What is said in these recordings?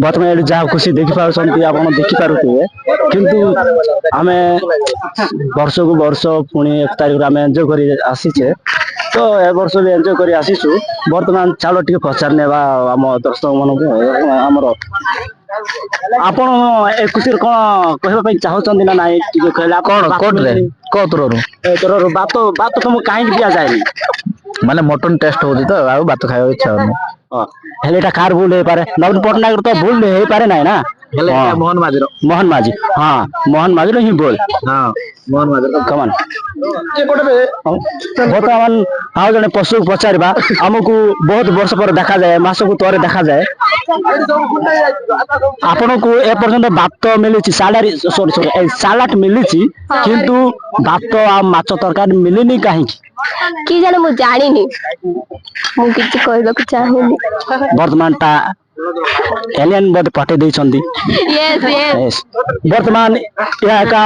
बर्तमान एठी जहाँ खुशी देखि पारुछन्ति आपण देखि पारुथिबे किंतु आमे वर्ष को वर्ष पुणी 1 तारिख आमे एन्जॉय करी आसीछे तो ए वर्ष भी एन्जॉय करी आसीछु वर्तमान चालो टिके पचार नेबा हम दर्शक मानको हमरो आपण ए खुशी कोन कहबा पई चाहउछन्ति ना नाइ टिके कहला कोन कोट रे कोतरो ए तोरो बात बात तुम काहे दिया जायनी माने मटन टेस्ट होती तो आ बात खायो इच्छा होनी हेले एटा कार भूल हे पारे नवीन पटनायक तो भूल हे पारे नाही ना हेले मोहन माझी हां मोहन माझी ही बोल हां मोहन माझी कमान के कोटबे वर्तमान आउ जने पशु पचारिबा हमकु बहुत वर्ष पर देखा जाए मास को तोरे देखा जाए आपण को ए पर्यंत बात मिलिछि सालारी सॉरी सॉरी ए सालाट मिलिछि किंतु बात आ माछ तरकारी मिलिनी काहे की जाने मु जानिनी मु किछि कहबा चाहेनी वर्तमान ता एलियन बद पटे दै छन्दी यस यस वर्तमान यहाँ का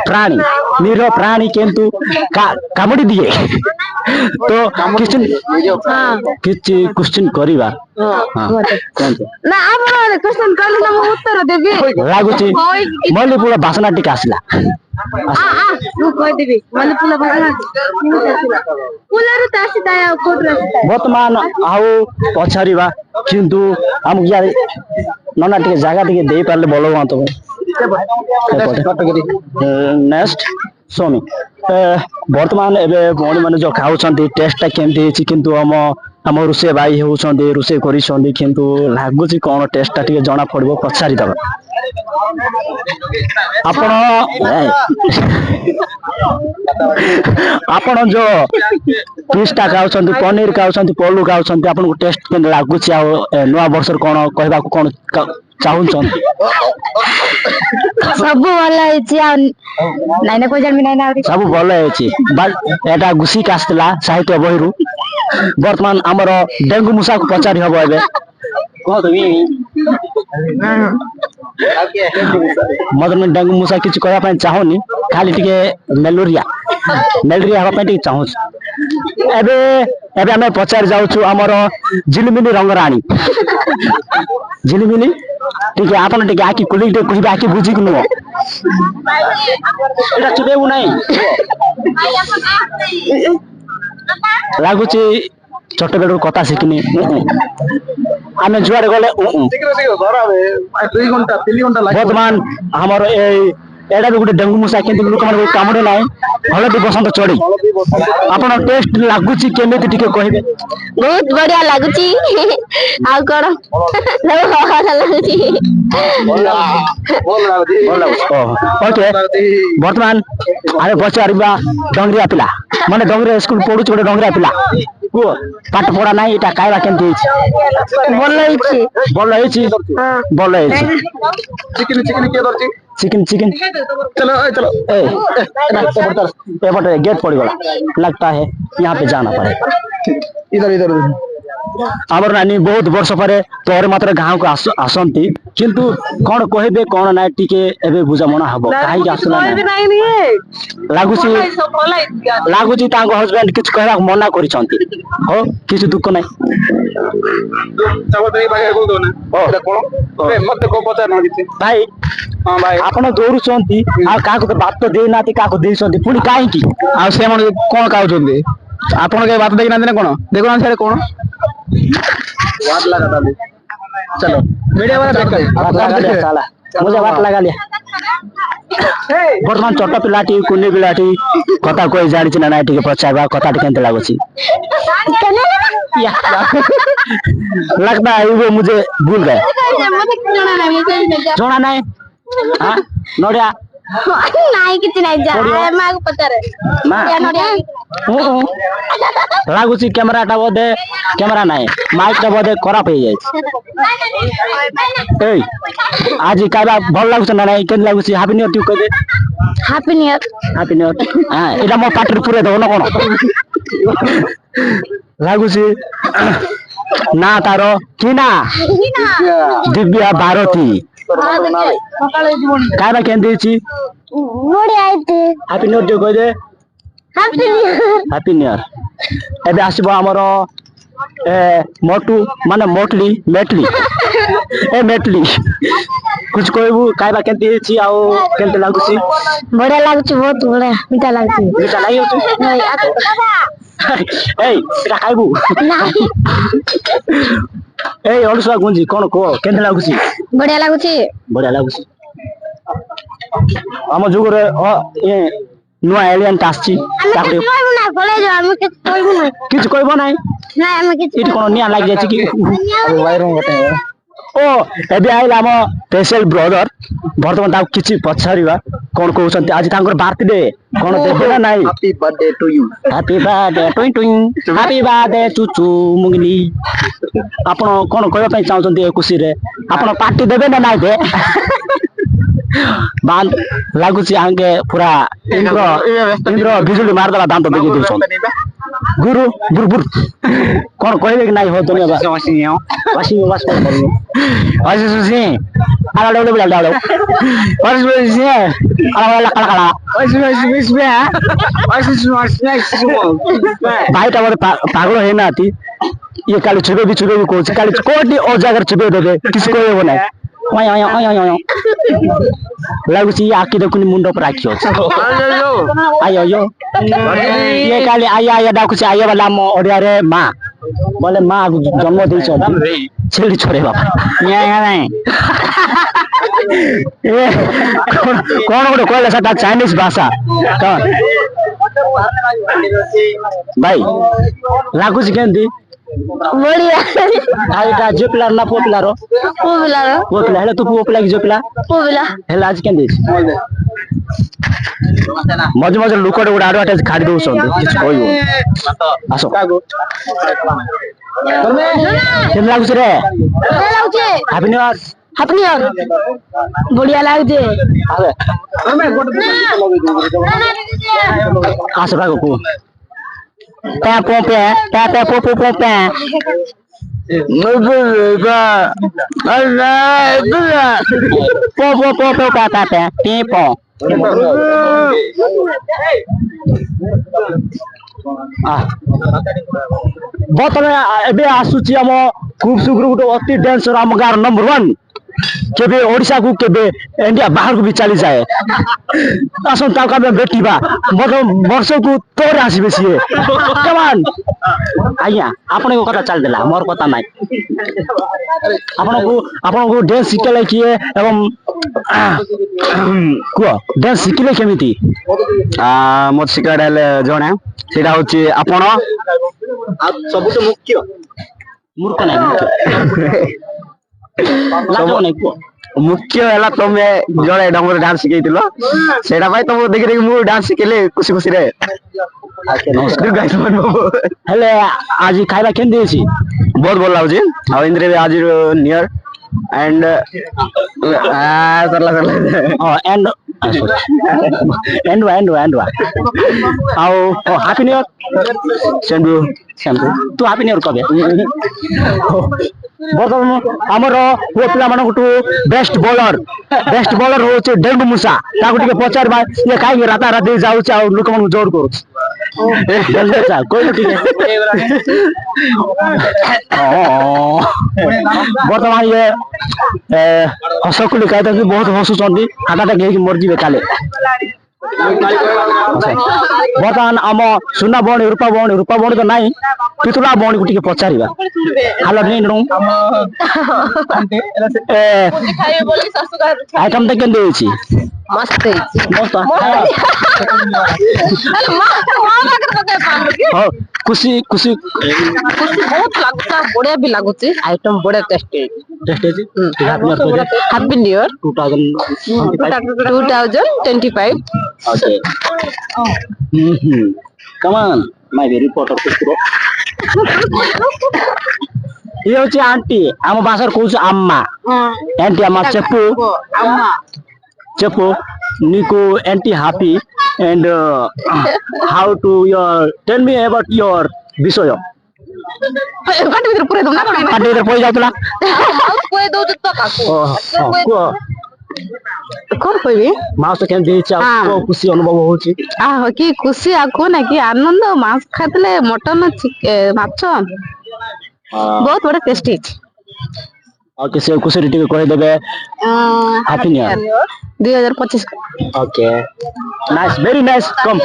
प्राणी निरो प्राणी किंतु कामुडी दिए तो किछि क्वेश्चन करिबा हां ना आपण क्वेश्चन करले ना मु उत्तर देबी लागुछि मले पूरा भाषण टिक आसिला मु कह देबी मले पूरा भाषण पुलर तासी दाया कोटरा वर्तमान आउ पछारिबा किंतु हम यार नना टिके जागा टिके देई पारले बोलो तो नेक्स्ट सोमी वर्तमान एबे भौणी माने जो खाउछन्ती टेस्ट केमती छि किंतु हम रुसे भाई होउछन्ती रुसे करिछन्ती किंतु लागुछि कोन टेस्ट टिके जणा पड़बो पछारी दबा आपण आपण जो पिस्टा खाउछन्ती पनीर खाउछन्ती पलू खाउछन्ती आपन को टेस्ट केन लागुछि आ नवा वर्ष कोन कहबा कोन चाहुछन सब भल हेछि आ नाइ ना कोइ जान नाइ ना सब भल हेछि एटा गुसी कास्तला साहित्य बहिरु वर्तमान हमर डेंगू मुसा को पचारी हबो एबे को दबी मदन डेंगू मुसा किछ कहबा पय चाहोनी खाली टिके मेलोरिया हबा पय टिके चाहू एबे एबे हमें पचार जाउछु हमर झिलमिली रंगराणी झिलमिली टिके आपन टिके आकी कुली टिके कहबा आकी बुझी कनु एटा चुबेउ नाही लागुची छोटे बेडू कथा शिखनी आमे जुआरे गले वर्तमान हमर एडा भी गोटे डेंगू मुसा केंति लोक मन कामडे नाही हलदी बसंत चढ़ी आपण टेस्ट लागुची केमिति टिके कहिबे बहुत बढ़िया लागुची आ कोन लागुची बोल लागुची ओके वर्तमान आमे पचारिबा डंगरिया पिला माने डंगरिया स्कूल पढु छोटे डंगरिया पिला को पाठ पढ़ा नाही एटा कायबा केंति बोल हेछि चिकन के दरची चिकन चलो चलो गेट पड़ गया लगता है यहाँ पे जाना पड़ेगा इधर आमर नानी बहुत वर्ष पर तोरे मात्र गांव को आसंती किंतु कौन कहबे कौन ना टिके एबे बुझामणा हबो काहे आसला लागुची तांको हस्बैंड किछ कहला मना करि छंती हो किछ दुख नै भाई हां भाई आपण दौड़ू छंती आ काको के बात तो देई नाती काको देई छंती पुनी काहे की आ से मन कोन काउ छंती आपण के बात देई नाती ना कोन देखो ना छेड़े कोन वाट लगा दादी चलो मीडिया वाला देख साला मुझे वाट लगा लिया वर्तमान छोट पिलाटी कुनी पिलाटी कथा कोई जानि छ ना नाइ टिके पचाबा कथा केनते लागुची लगता है वो मुझे भूल गए जोड़ा नहीं हां नोडिया नाइ किछ नाइ जा मां को पचारे या नोडिया लागुची कैमरा टा बोदे कैमरा नाही माइक टा बोदे खराब हो जाय ए आज काबा भल लागुछ ना नाही केन लागुची हैप्पी न्यू ईयर तू कह दे हैप्पी न्यू ईयर हां एटा मो पाटर पूरे दो न कोन लागुची ना तारो किना दिव्या भारती काबा केन देची मोडी आइते हैप्पी न्यू ईयर कह दे हैप्पी न्यू ईयर एबे आसीबो हमरो मोटू माने मोटली मेटली ए मेटली कुछ कहबू खाइबा केंती छी आउ केंते लागुसी बढ़िया लाଗୁଛି ବହୁତ ବଢିଆ ମିଠା ଲାଗୁଛି ମିଠା ଲାଗି होची ए सेटा खाइबू ନାହିଁ ए अनुसुआ गुंजी कोन को केंते लागुसी ବଢିଆ ଲାଗୁଛି बढ़िया लागुसी ଆମ ଯୁଗରେ ଏ ନୂଆ ଏଲିୟନ ଆସିଛି ତାକୁ କହିବୁ ନା ପଳେଇ ଯାଉ ଆମେ କିଛି କହିବୁ ନା କିଛି କହିବ ନାହିଁ ନାଇଁ ଆମେ କିଛି ଏଠି କଣ ନିଆଁ ଲାଗି ଯାଇଛି କି वायरम गटे ଓ ଏବେ ଆଇଲା ଆମ ସ୍ପେଶାଲ ବ୍ରଦର ବର୍ତ୍ତମାନ ତାକୁ କିଛି ପଚାରିବା କଣ କହୁଛନ୍ତି ଆଜି ତାଙ୍କର ବାର୍ଥଡେ କଣ ଦେବେ ନା ନାହିଁ happy birthday to you happy birthday to you to you happy birthday ଚୁଚୁ ମୁଙ୍ଗନି ଆପଣ କଣ କହିବା ପାଇଁ ଚାହୁଁଛନ୍ତି ଏ ଖୁସିରେ ଆପଣ ପାର୍ଟି ଦେବେ ନା ନାଇଁ ଦେ ବାନ୍ଧ ଲାଗୁଛି ଆଙ୍କେ ପୁରା ଇନ୍ଦ୍ର ବିଜୁଳି ମାରିଦେଲା ଦାନ୍ତ ଦେଖି ଦଉଛନ୍ତି ଗୁରୁ ବୁର ବୁର କଣ କହିବେ କି ନାଇଁ ହଉ ଧନ୍ୟବାଦ वाशिंग वाश कर रही हूं वाश सुसी आला डबल डबल डालो वाश सुसी आला ला कला कला वाश सुसी में वाश सुसी भाई ता बोले पागल है ना आती ये काली छुबे भी कोच काली कोटी ओ जगह छुबे देबे किसी को ये बनाए ओय ओय ओय ओय लाଗୁଛି आकी देखुनी मुंडो पर राखियो आयो यो ये काली आया आया डाकुଛି आया वाला म ओडिया रे मां बोले मां जन्म ଦେଇଛ ଛେଳି ଛୋରେ ବାପା ନିଆ ନାହିଁ ଏ କଣ ଗୋଟେ କହିଲା ସେଟା ଚାଇନିଜ ଭାଷା କଣ ଭାଇ ଲାଗୁଛି କେମିତି ବଢିଆ ଆଇଟା ଝିଅ ପିଲାର ନା ପୁଅ ପିଲାର ପୁଅ ପିଲା ହେଲେ ତୁ ପୁଅ ପିଲା କି ଝିଅ ପିଲା ପିଲା ହେଲେ ଆଜି କେମିତି ମଝି ମଝିରେ ଲୋକଟେ ଗୋଟେ ଆଡଭାର୍ଟାଇଜ ଖାଡ଼ି ଦଉଛନ୍ତି କିଛି କହିବ ଆସ କେମିତି ଲାଗୁଛି ରେ happy new year happy new year ବଢିଆ ଲାଗୁଛି ଆସ କାକୁ pé pô pé pô pô pô pé pô pô pô pô pé pé pé tipo ବର୍ତ୍ତମାନ ଏବେ ଆସୁଛି ଆମ ଖୁବ ଶୀଘ୍ର ଗୋଟେ ଅତି ଡ୍ୟାନ୍ସର ଆମ ଗାଁର ନମ୍ବର 1 କେବେ ଓଡିଶାକୁ କେବେ ଇଣ୍ଡିଆ ବାହାରକୁ ବି ଚାଲିଯାଏ ଆସନ୍ତୁ ତାକୁ ଆମେ ଭେଟିବା ବର୍ଷକୁ ଥରେ ଆସିବେ ସିଏ କମାନ ଆଜ୍ଞା ଆପଣଙ୍କ କଥା ଚାଲିଥିଲା ମୋର କଥା ନାହିଁ ଆପଣଙ୍କୁ ଡ୍ୟାନ୍ସ ଶିଖେଇଲେ କିଏ ଏବଂ କୁହ ଡ୍ୟାନ୍ସ ଶିଖିଲେ କେମିତି ମୋର ଶିଖାଟା ହେଲେ ଜଣେ ସେଇଟା ହଉଛି ଆପଣ ସବୁଠୁ ମୂର୍ଖ ନାହିଁ ମୁଖ୍ୟ ହେଲା ତମେ ଜଣେ ଡଙ୍ଗର ଡାନ୍ସ ଶିଖେଇଥିଲ ସେଇଟା ପାଇଁ ତମକୁ ଦେଖି ଦେଖି ମୁଁ ଡାନ୍ସ ଶିଖେଇଲି ଖୁସି ଖୁସିରେ ହେଲେ ଆଜି ଖାଇବା କେମିତି ହେଇଛି ବହୁତ ଭଲ ଲାଗୁଛି ଆଉ ଏମିତିରେ ବି ଆଜି ନିୟର and ଆଉ ହାପି ନ୍ୟୁ ଇୟର ସେଣ୍ଡୁ ତୁ ହାପି ନ୍ୟୁ ଇୟର କବେ ବର୍ତ୍ତମାନ ଆମର ପୁଅ ପିଲାମାନଙ୍କଠୁ ବେଷ୍ଟ ବୋଲର ହଉଛି ଡେଙ୍ଗୁ ମୂଷା ତାକୁ ଟିକେ ପଚାରିବା ଇଏ କାହିଁକି ରାତାରାତି ଯାଉଛି ଆଉ ଲୋକମାନଙ୍କୁ ଜୋର କରୁଛି କହିଲୁ ଟିକେ ବର୍ତ୍ତମାନ ଇଏ ହସକୁଲି କହିଥାନ୍ତି ବହୁତ ହସୁଛନ୍ତି ହାର୍ଟ ହେଇକି ମରିଯିବେ କାଲି ବର୍ତ୍ତମାନ ଆମ ସୁନା ଭଉଣୀ ରୂପା ଭଉଣୀ ତ ନାହିଁ ପିତୁଳା ଭଉଣୀକୁ ଟିକେ ପଚାରିବା ହ୍ୟାଲୋ ଆଇଟମ ଟା କେମିତି ହେଇଛି ମସ୍ତ ହଉ ଖୁସି ବହୁତ ଲାଗୁଛି ବଢିଆ ବି ଲାଗୁଛି ଆଇଟମ ବଢିଆ tasty happy new year 2025 Okay. Come on, my very reporter. ये होची आंटी आम भाषा कौच अम्मा आंटी अम्मा చెప్పు నీకు ఏంటి happy and how to your tell me about your విషయ କାଟି ଭିତରେ ପୁରେଇ ଦଉନା ପାଟି ଭିତରେ ପଇ ଯାଉଥିଲା ପୁରେଇ ଦଉଛୁ ତ କାକୁ କୁହ କଣ କହିବି ମାଉସ କେମିତି ହେଇଛି ଆଉ ଖୁସି ଅନୁଭବ ହଉଛି କି ଖୁସି ଆଉ କୁହନା କି ଆନନ୍ଦ ମାଂସ ଖାଇଥିଲେ ମଟନ ମାଛ ବହୁତ ବଢିଆ ଟେଷ୍ଟି ହେଇଛି ओके से खुशी टिके कहि देबे happy new year 2025 okay nice very nice come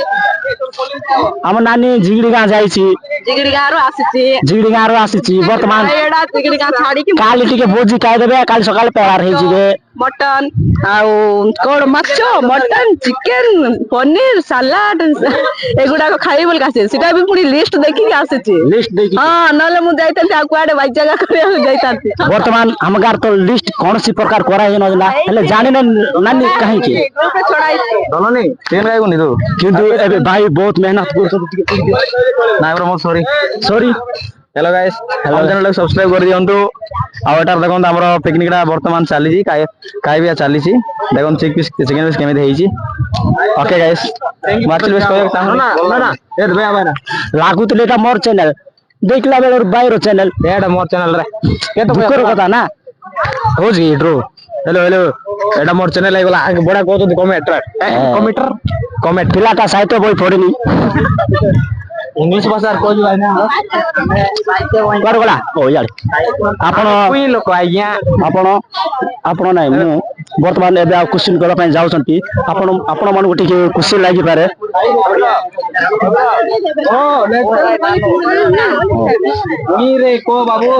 हम नानी झिगड़ी गाँ जाइछि जिगड़ी गारो आसीची झिगड़ी गाँ रो आसीछि वर्तमान एडा जिगड़ी गाँ छाड़ी की काली टिके भोजी खाइ देबे काली सकाଳେ पेड़ार हेइ जिबे मटन आउ कोड माछ मटन चिकन पनीर सलाड एगुडा को खाइ बोल कासे सेटा भी पूरी लिस्ट देखि के आसीची लिस्ट देखि हां नले मु जाइतन आ कुआडे बाइ जगह करे जाइतन वर्तमान हम गार तो लिस्ट कौन सी प्रकार करा है नजना हेले जानि न नानी कहीं के छोड़ाई ଦଲନି ଟେନ୍ ଗାଈ ଗୁନି ତୁ किंतु एबे भाई बहुत मेहनत करछन ନାଇଁ ବ୍ର ସରି सॉरी हेलो गाइस ଆମ ଚ୍ୟାନେଲ ସବସ୍କ୍ରାଇବ କରି ଦିଅନ୍ତୁ ଆଉ ଏଟାର ଦେଖନ୍ତୁ ଆମର ପିକନିକ ଟା ବର୍ତ୍ତମାନ ଚାଲିଛି ଖାଇବା ଚାଲିଛି ଦେଖନ୍ତୁ ଚିକେନ ପିସ୍ କେମିତି ହେଇଛି ଓକେ ଗାଇସ୍ ମାର୍ଚଲ ବେଶ କହିବାକୁ ଚାହୁଁ ନା ନା ଏ ଭାଇ ଭାଇ लागुतले एटा मोर चैनल देखला बेलर बाइरो चैनल ଏଟା ମୋର ଚ୍ୟାନେଲ ରେ କେତେ दुखर कथा ना ହଉଛି ଡ୍ରୋ हेलो हेलो एटा मोर ଚ୍ୟାନେଲ ହେଇଗଲା ବଡା କହୁଛନ୍ତି କମେଣ୍ଟ पिलाटा साहित्य बही पढ़िनी इंग्लिश भाषा कहू भाई ना कर गला ओ यार आपण कोई लोक आज्ञा आपण आपण नाही मु वर्तमान एबे क्वेश्चन करबा ପାଇଁ ଯାଉଛନ୍ତି आपण ମାନଙ୍କୁ ଟିକେ खुशी लागि पारे रे को बाबू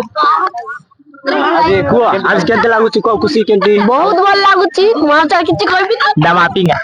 आज केते लागुची को खुशी केंती बहुत भल लागुची मजा किछि कहबी डमा पिंगा